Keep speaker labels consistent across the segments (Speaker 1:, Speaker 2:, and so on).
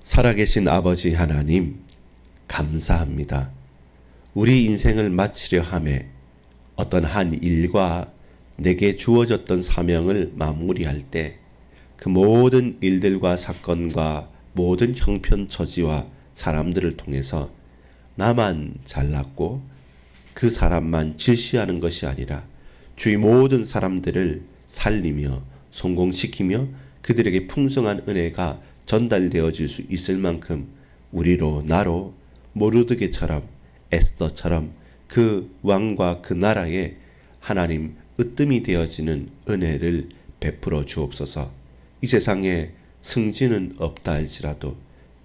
Speaker 1: 살아계신 아버지 하나님, 감사합니다. 우리 인생을 마치려 함에 어떤 한 일과 내게 주어졌던 사명을 마무리할 때 그 모든 일들과 사건과 모든 형편 처지와 사람들을 통해서 나만 잘났고 그 사람만 질시하는 것이 아니라 주위 모든 사람들을 살리며 성공시키며 그들에게 풍성한 은혜가 전달되어질 수 있을 만큼 우리로 나로 모르드게처럼 에스더처럼 그 왕과 그 나라에 하나님 으뜸이 되어지는 은혜를 베풀어 주옵소서. 이 세상에 승진은 없다 할지라도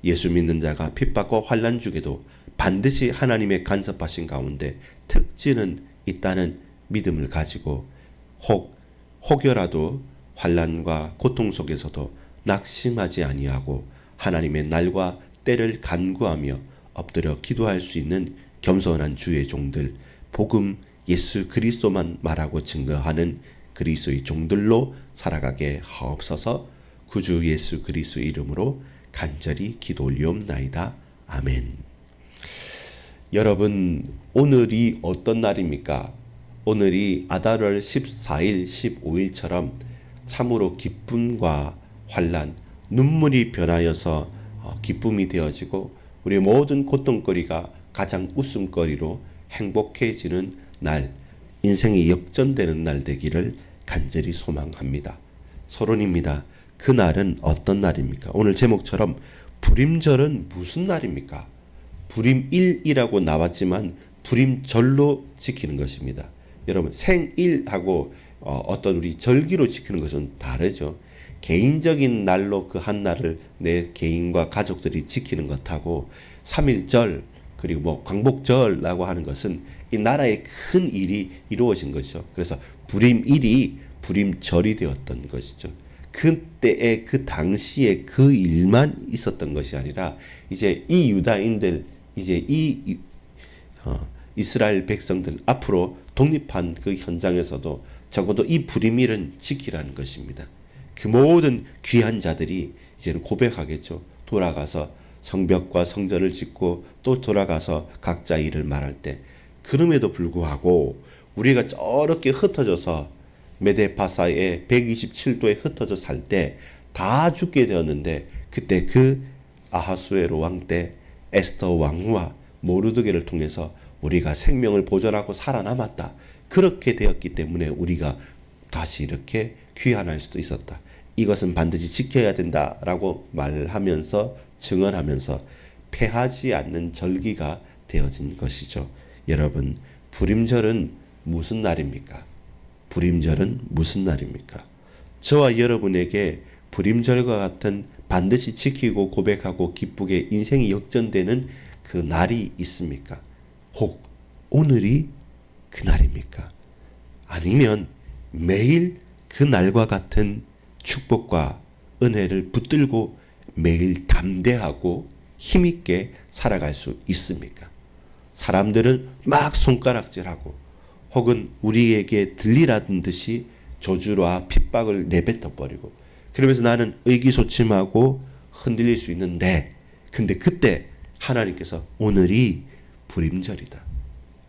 Speaker 1: 예수 믿는 자가 핍박과 환난 중에도 반드시 하나님의 간섭하신 가운데 특진은 있다는 믿음을 가지고 혹여라도 환난과 고통 속에서도 낙심하지 아니하고 하나님의 날과 때를 간구하며 엎드려 기도할 수 있는 겸손한 주의 종들, 복음 예수 그리스도만 말하고 증거하는 그리스도의 종들로 살아가게 하옵소서. 구주 예수 그리스도 이름으로 간절히 기도 올리옵나이다. 아멘. 여러분, 오늘이 어떤 날입니까? 오늘이 아달월 14일, 15일처럼 참으로 기쁨과 환난, 눈물이 변하여서 기쁨이 되어지고 우리의 모든 고통거리가 가장 웃음거리로 행복해지는 날, 인생이 역전되는 날 되기를 간절히 소망합니다. 서론입니다. 그 날은 어떤 날입니까? 오늘 제목처럼 불임절은 무슨 날입니까? 불임일이라고 나왔지만 불임절로 지키는 것입니다. 여러분, 생일하고 어떤 우리 절기로 지키는 것은 다르죠. 개인적인 날로 그 한 날을 내 개인과 가족들이 지키는 것하고 3.1절 그리고 뭐 광복절이라고 하는 것은 이 나라의 큰 일이 이루어진 것이죠. 그래서 불임일이 불임절이 되었던 것이죠. 그때의 그 당시에 그 일만 있었던 것이 아니라 이제 이 유다인들 이제 이스라엘 백성들 앞으로 독립한 그 현장에서도 적어도 이 불임일은 지키라는 것입니다. 그 모든 귀한 자들이 이제는 고백하겠죠. 돌아가서 성벽과 성전을 짓고 또 돌아가서 각자 일을 말할 때 그럼에도 불구하고 우리가 저렇게 흩어져서 메데파사에 127도에 흩어져 살 때 다 죽게 되었는데 그때 그 아하수에로 왕 때 에스더 왕후와 모르드게를 통해서 우리가 생명을 보존하고 살아남았다. 그렇게 되었기 때문에 우리가 다시 이렇게 귀환할 수도 있었다. 이것은 반드시 지켜야 된다라고 말하면서 증언하면서 패하지 않는 절기가 되어진 것이죠. 여러분, 불임절은 무슨 날입니까? 불임절은 무슨 날입니까? 저와 여러분에게 불임절과 같은 반드시 지키고 고백하고 기쁘게 인생이 역전되는 그 날이 있습니까? 혹 오늘이 그 날입니까? 아니면 매일 그 날과 같은 축복과 은혜를 붙들고 매일 담대하고 힘있게 살아갈 수 있습니까? 사람들은 막 손가락질하고 혹은 우리에게 들리라는 듯이 저주와 핍박을 내뱉어버리고 그러면서 나는 의기소침하고 흔들릴 수 있는데 근데 그때 하나님께서 오늘이 불임절이다.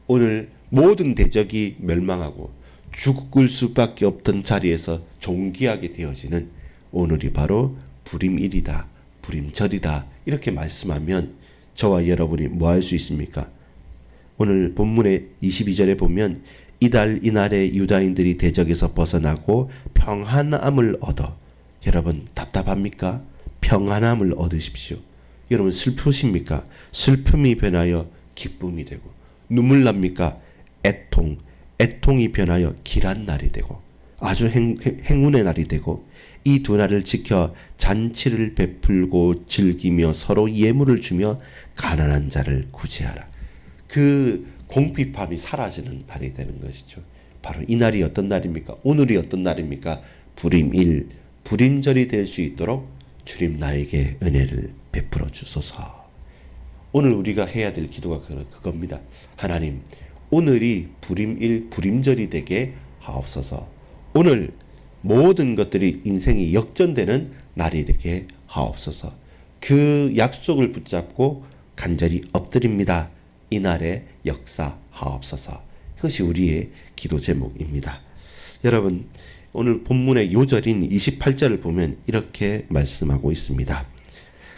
Speaker 1: 오늘 모든 대적이 멸망하고 죽을 수밖에 없던 자리에서 존귀하게 되어지는 오늘이 바로 불임일이다. 불임절이다. 이렇게 말씀하면 저와 여러분이 뭐 할 수 있습니까? 오늘 본문의 22절에 보면 이달 이날에 유다인들이 대적에서 벗어나고 평안함을 얻어. 여러분 답답합니까? 평안함을 얻으십시오. 여러분 슬프십니까? 슬픔이 변하여 기쁨이 되고 눈물 납니까? 애통이 변하여 길한 날이 되고 아주 행운의 날이 되고 이 두 날을 지켜 잔치를 베풀고 즐기며 서로 예물을 주며 가난한 자를 구제하라. 그 공핍함이 사라지는 날이 되는 것이죠. 바로 이 날이 어떤 날입니까? 오늘이 어떤 날입니까? 불임일, 불임절이 될 수 있도록 주님 나에게 은혜를 베풀어 주소서. 오늘 우리가 해야 될 기도가 그겁니다. 하나님, 오늘이 불임일, 불임절이 되게 하옵소서. 오늘 모든 것들이 인생이 역전되는 날이 되게 하옵소서. 그 약속을 붙잡고 간절히 엎드립니다. 이날에 역사하옵소서. 그것이 우리의 기도 제목입니다. 여러분, 오늘 본문의 요절인 28절을 보면 이렇게 말씀하고 있습니다.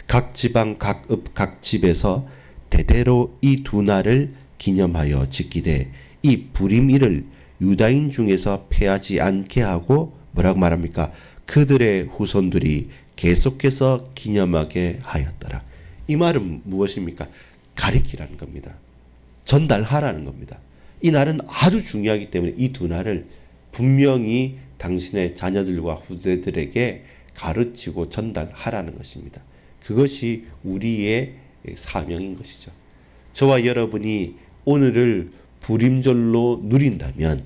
Speaker 1: 각 지방 각 읍 각 집에서 대대로 이 두 날을 기념하여 지키되 이 불임일을 유다인 중에서 패하지 않게 하고 뭐라고 말합니까? 그들의 후손들이 계속해서 기념하게 하였더라. 이 말은 무엇입니까? 가리키라는 겁니다. 전달하라는 겁니다. 이 날은 아주 중요하기 때문에 이 두 날을 분명히 당신의 자녀들과 후대들에게 가르치고 전달하라는 것입니다. 그것이 우리의 사명인 것이죠. 저와 여러분이 오늘을 불임절로 누린다면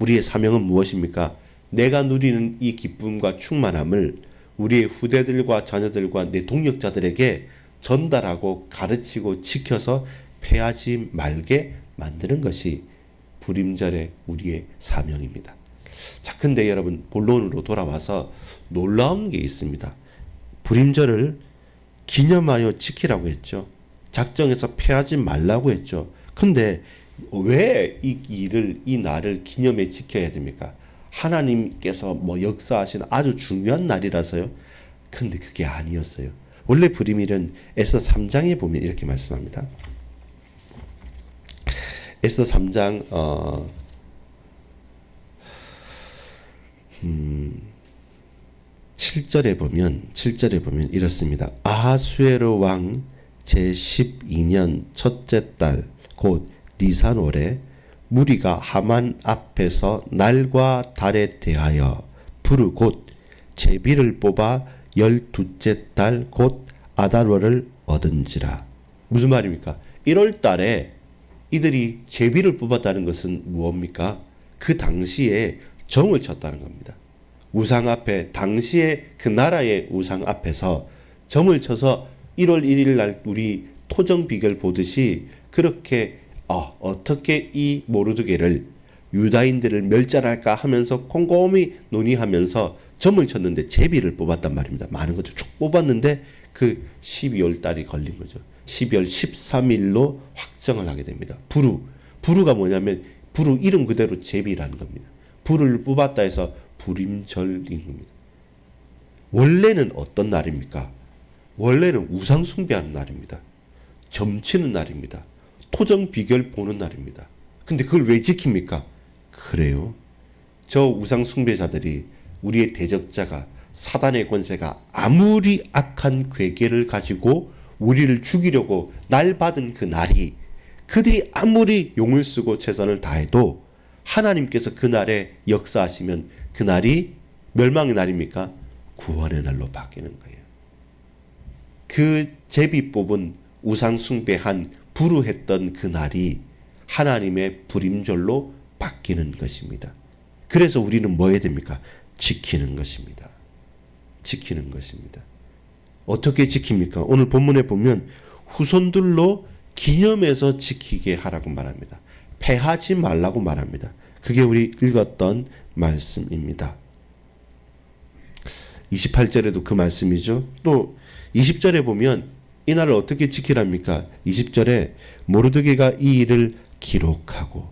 Speaker 1: 우리의 사명은 무엇입니까? 내가 누리는 이 기쁨과 충만함을 우리의 후대들과 자녀들과 내 동역자들에게 전달하고 가르치고 지켜서 패하지 말게 만드는 것이 불임절의 우리의 사명입니다. 자, 근데 여러분 본론으로 돌아와서 놀라운 게 있습니다. 불임절을 기념하여 지키라고 했죠. 작정해서 패하지 말라고 했죠. 근데 왜 이 날을 기념해 지켜야 됩니까? 하나님께서 역사하신 아주 중요한 날이라서요. 근데 그게 아니었어요. 원래 불임일은 에스더 3장에 보면 이렇게 말씀합니다. 에스더 3장 7절에 보면 이렇습니다. 아하수에로 왕 제12년 첫째 달 곧 니산월에 무리가 하만 앞에서 날과 달에 대하여 부르 곧 제비를 뽑아 12째 달 곧 아달월을 얻은지라. 무슨 말입니까? 1월 달에 이들이 제비를 뽑았다는 것은 무엇입니까? 그 당시에 정을 쳤다는 겁니다. 우상 앞에, 당시에 그 나라의 우상 앞에서 점을 쳐서 1월 1일 날 우리 토정 비결 보듯이 그렇게 어떻게 이 모르드게를 유다인들을 멸절할까 하면서 곰곰이 논의하면서 점을 쳤는데 제비를 뽑았단 말입니다. 많은 것을 쭉 뽑았는데 그 12월 달이 걸린 거죠. 12월 13일로 확정을 하게 됩니다. 부르가 뭐냐면 부르 이름 그대로 제비라는 겁니다. 부르를 뽑았다 해서 불임절인 겁니다. 원래는 어떤 날입니까? 원래는 우상 숭배하는 날입니다. 점치는 날입니다. 토정 비결 보는 날입니다. 근데 그걸 왜 지킵니까? 그래요. 저 우상 숭배자들이 우리의 대적자가 사단의 권세가 아무리 악한 괴계를 가지고 우리를 죽이려고 날 받은 그 날이 그들이 아무리 용을 쓰고 최선을 다해도 하나님께서 그 날에 역사하시면 그 날이 멸망의 날입니까? 구원의 날로 바뀌는 거예요. 그 제비 뽑은 우상 숭배한 불우했던 그 날이 하나님의 불임절로 바뀌는 것입니다. 그래서 우리는 뭐 해야 됩니까? 지키는 것입니다. 지키는 것입니다. 어떻게 지킵니까? 오늘 본문에 보면 후손들로 기념해서 지키게 하라고 말합니다. 패하지 말라고 말합니다. 그게 우리 읽었던 말씀입니다. 28절에도 그 말씀이죠. 또 20절에 보면 이 날을 어떻게 지키랍니까? 20절에 모르드게가 이 일을 기록하고.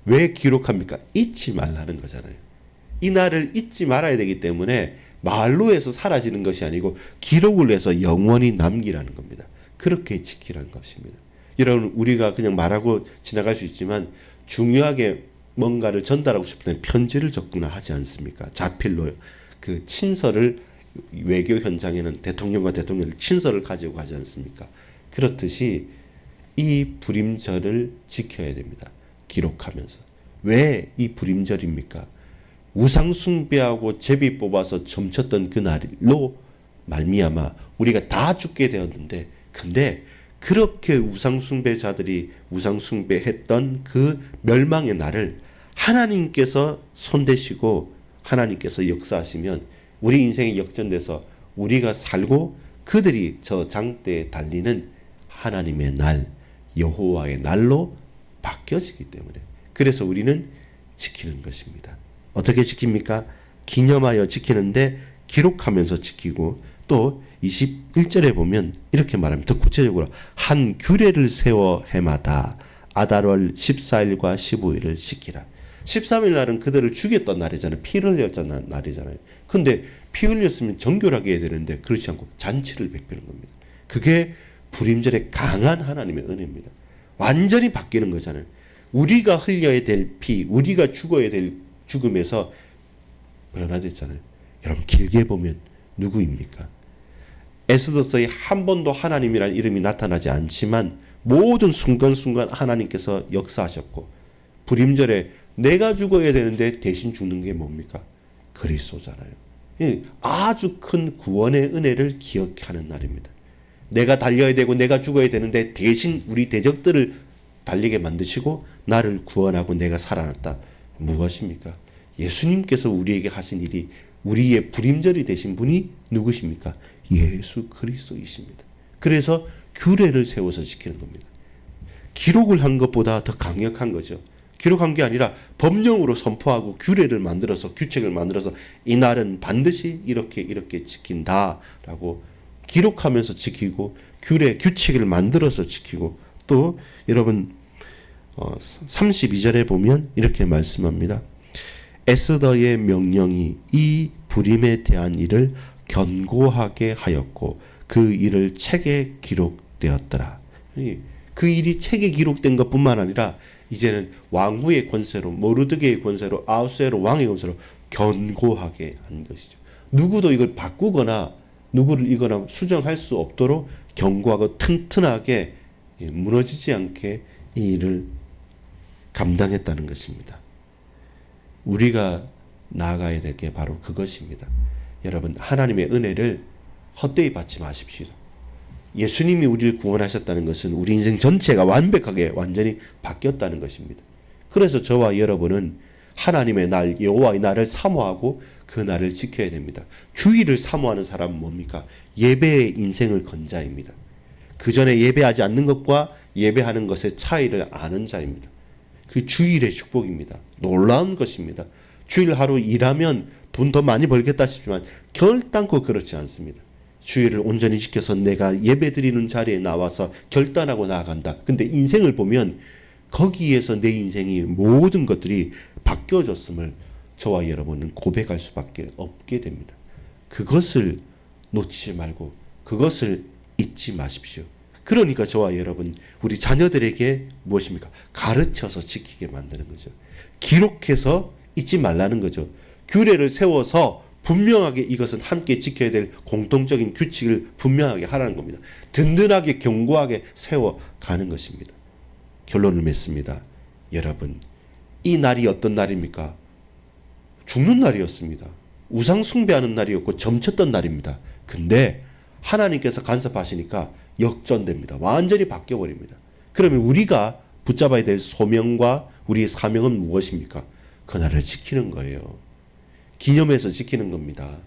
Speaker 1: 왜 기록합니까? 잊지 말라는 거잖아요. 이 날을 잊지 말아야 되기 때문에 말로 해서 사라지는 것이 아니고 기록을 해서 영원히 남기라는 겁니다. 그렇게 지키라는 것입니다. 여러분, 우리가 그냥 말하고 지나갈 수 있지만 중요하게 뭔가를 전달하고 싶을 때 편지를 적거나 하지 않습니까? 자필로 그 친서를 외교 현장에는 대통령과 대통령 친서를 가지고 가지 않습니까? 그렇듯이 이 불임절을 지켜야 됩니다. 기록하면서. 왜 이 불임절입니까? 우상 숭배하고 제비 뽑아서 점쳤던 그 날로 말미암아 우리가 다 죽게 되었는데, 근데 그렇게 우상 숭배자들이 우상 숭배했던 그 멸망의 날을 하나님께서 손대시고 하나님께서 역사하시면 우리 인생이 역전돼서 우리가 살고 그들이 저 장대에 달리는 하나님의 날, 여호와의 날로 바뀌어지기 때문에, 그래서 우리는 지키는 것입니다. 어떻게 지킵니까? 기념하여 지키는데 기록하면서 지키고, 또 21절에 보면 이렇게 말합니다. 더 구체적으로 한 규례를 세워 해마다 아달월 14일과 15일을 지키라. 13일 날은 그들을 죽였던 날이잖아요. 피 흘렸던 날이잖아요. 근데 피 흘렸으면 정결하게 해야 되는데 그렇지 않고 잔치를 베푸는 겁니다. 그게 불임절의 강한 하나님의 은혜입니다. 완전히 바뀌는 거잖아요. 우리가 흘려야 될 피, 우리가 죽어야 될 죽음에서 변화됐잖아요. 여러분 길게 보면 누구입니까? 에스더서에 한 번도 하나님이라는 이름이 나타나지 않지만 모든 순간순간 하나님께서 역사하셨고 불임절에 내가 죽어야 되는데 대신 죽는 게 뭡니까? 그리스도잖아요. 아주 큰 구원의 은혜를 기억하는 날입니다. 내가 달려야 되고 내가 죽어야 되는데 대신 우리 대적들을 달리게 만드시고 나를 구원하고 내가 살아났다. 무엇입니까? 예수님께서 우리에게 하신 일이 우리의 불임절이 되신 분이 누구십니까? 예수 그리스도이십니다. 그래서 규례를 세워서 지키는 겁니다. 기록을 한 것보다 더 강력한 거죠. 기록한 게 아니라 법령으로 선포하고 규례를 만들어서 규칙을 만들어서 이날은 반드시 이렇게 지킨다라고 기록하면서 지키고 규례 규칙을 만들어서 지키고 또 여러분 32절에 보면 이렇게 말씀합니다. 에스더의 명령이 이 불임에 대한 일을 견고하게 하였고 그 일을 책에 기록되었더라. 그 일이 책에 기록된 것뿐만 아니라 이제는 왕후의 권세로 모르드게의 권세로 아하수에로 왕의 권세로 견고하게 한 것이죠. 누구도 이걸 바꾸거나 누구를 이거나 수정할 수 없도록 견고하고 튼튼하게 무너지지 않게 이 일을 감당했다는 것입니다. 우리가 나아가야 될 게 바로 그것입니다. 여러분 하나님의 은혜를 헛되이 받지 마십시오. 예수님이 우리를 구원하셨다는 것은 우리 인생 전체가 완벽하게 완전히 바뀌었다는 것입니다. 그래서 저와 여러분은 하나님의 날 여호와의 날을 사모하고 그 날을 지켜야 됩니다. 주일을 사모하는 사람은 뭡니까? 예배의 인생을 건 자입니다. 그 전에 예배하지 않는 것과 예배하는 것의 차이를 아는 자입니다. 그 주일의 축복입니다. 놀라운 것입니다. 주일 하루 일하면 돈 더 많이 벌겠다 싶지만 결단코 그렇지 않습니다. 주일을 온전히 지켜서 내가 예배드리는 자리에 나와서 결단하고 나아간다. 근데 인생을 보면 거기에서 내 인생이 모든 것들이 바뀌어졌음을 저와 여러분은 고백할 수밖에 없게 됩니다. 그것을 놓치지 말고 그것을 잊지 마십시오. 그러니까 저와 여러분 우리 자녀들에게 무엇입니까? 가르쳐서 지키게 만드는 거죠. 기록해서 잊지 말라는 거죠. 규례를 세워서 분명하게 이것은 함께 지켜야 될 공통적인 규칙을 분명하게 하라는 겁니다. 든든하게 견고하게 세워가는 것입니다. 결론을 맺습니다. 여러분 이 날이 어떤 날입니까? 죽는 날이었습니다. 우상 숭배하는 날이었고 점쳤던 날입니다. 근데 하나님께서 간섭하시니까 역전됩니다. 완전히 바뀌어버립니다. 그러면 우리가 붙잡아야 될 소명과 우리의 사명은 무엇입니까? 그날을 지키는 거예요. 기념해서 지키는 겁니다.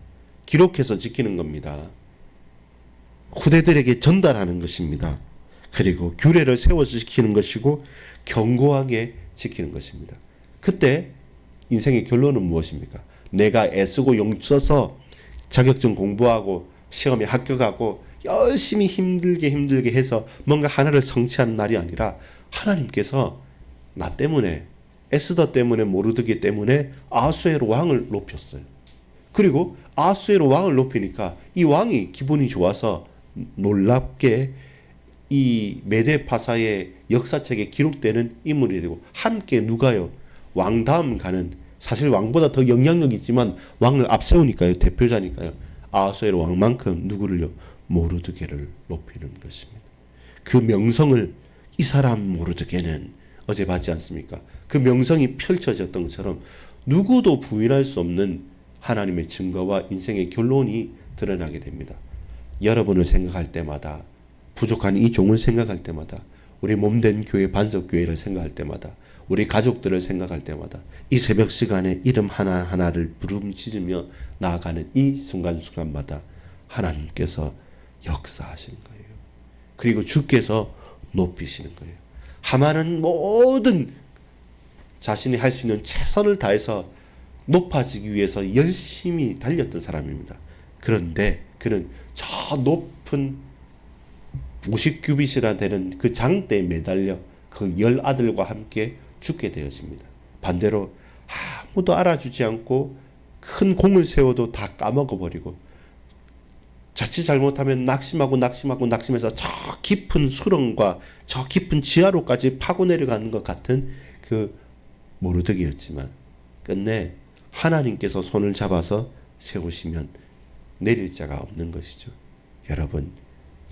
Speaker 1: 기록해서 지키는 겁니다. 후대들에게 전달하는 것입니다. 그리고 규례를 세워서 지키는 것이고 견고하게 지키는 것입니다. 그때 인생의 결론은 무엇입니까? 내가 애쓰고 용써서 자격증 공부하고 시험에 합격하고 열심히 힘들게 해서 뭔가 하나를 성취하는 날이 아니라 하나님께서 나 때문에 에스더 때문에 모르드게 때문에 아하수에로 왕을 높였어요. 그리고 아하수에로 왕을 높이니까 이 왕이 기분이 좋아서 놀랍게 이 메데파사의 역사책에 기록되는 인물이 되고 함께 누가요? 왕 다음 가는 사실 왕보다 더 영향력 있지만 왕을 앞세우니까요. 대표자니까요. 아하수에로 왕만큼 누구를요? 모르드게를 높이는 것입니다. 그 명성을 이 사람 모르드게는 어제 봤지 않습니까? 그 명성이 펼쳐졌던 것처럼 누구도 부인할 수 없는 하나님의 증거와 인생의 결론이 드러나게 됩니다. 여러분을 생각할 때마다 부족한 이 종을 생각할 때마다 우리 몸된 교회 반석교회를 생각할 때마다 우리 가족들을 생각할 때마다 이 새벽 시간에 이름 하나하나를 부름짖으며 나아가는 이 순간순간마다 하나님께서 역사하시는 거예요. 그리고 주께서 높이시는 거예요. 하만은 모든 자신이 할 수 있는 최선을 다해서 높아지기 위해서 열심히 달렸던 사람입니다. 그런데 그는 저 높은 50규빗이나 되는 그 장대에 매달려 그 10아들과 함께 죽게 되었습니다. 반대로 아무도 알아주지 않고 큰 공을 세워도 다 까먹어버리고 자칫 잘못하면 낙심해서 저 깊은 수렁과 저 깊은 지하로까지 파고 내려가는 것 같은 그 모르드기였지만 끝내 하나님께서 손을 잡아서 세우시면 내릴 자가 없는 것이죠.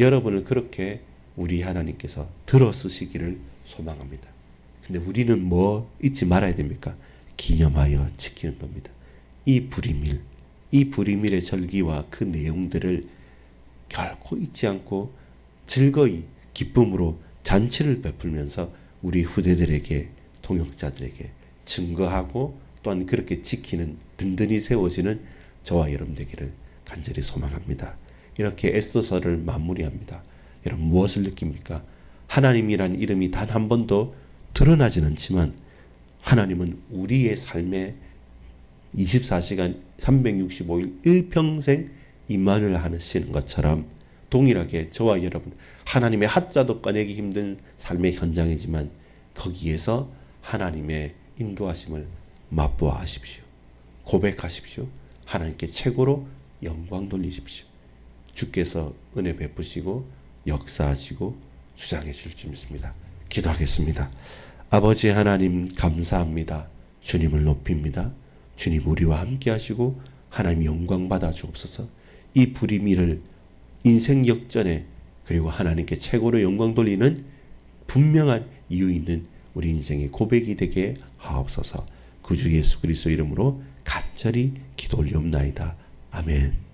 Speaker 1: 여러분을 그렇게 우리 하나님께서 들어 쓰시기를 소망합니다. 근데 우리는 뭐 잊지 말아야 됩니까? 기념하여 지키는 겁니다. 이 불임일의 절기와 그 내용들을 결코 잊지 않고 즐거이 기쁨으로 잔치를 베풀면서 우리 후대들에게 동역자들에게 증거하고 또한 그렇게 지키는 든든히 세워지는 저와 여러분 되기를 간절히 소망합니다. 이렇게 에스더서를 마무리합니다. 여러분 무엇을 느낍니까? 하나님이란 이름이 단 한 번도 드러나지는 않지만 하나님은 우리의 삶에 24시간 365일 일평생 임만을 하시는 것처럼 동일하게 저와 여러분 하나님의 하자도 꺼내기 힘든 삶의 현장이지만 거기에서 하나님의 인도하심을 맛보아하십시오. 고백하십시오. 하나님께 최고로 영광 돌리십시오. 주께서 은혜 베푸시고 역사하시고 주장해 줄 줄 믿습니다. 기도하겠습니다. 아버지 하나님 감사합니다. 주님을 높입니다. 주님 우리와 함께 하시고 하나님 영광 받아 주옵소서. 이 불의미를 인생 역전에 그리고 하나님께 최고로 영광 돌리는 분명한 이유 있는 우리 인생의 고백이 되게 하옵소서. 구주 예수 그리스도 이름으로 간절히 기도 올리옵나이다. 아멘.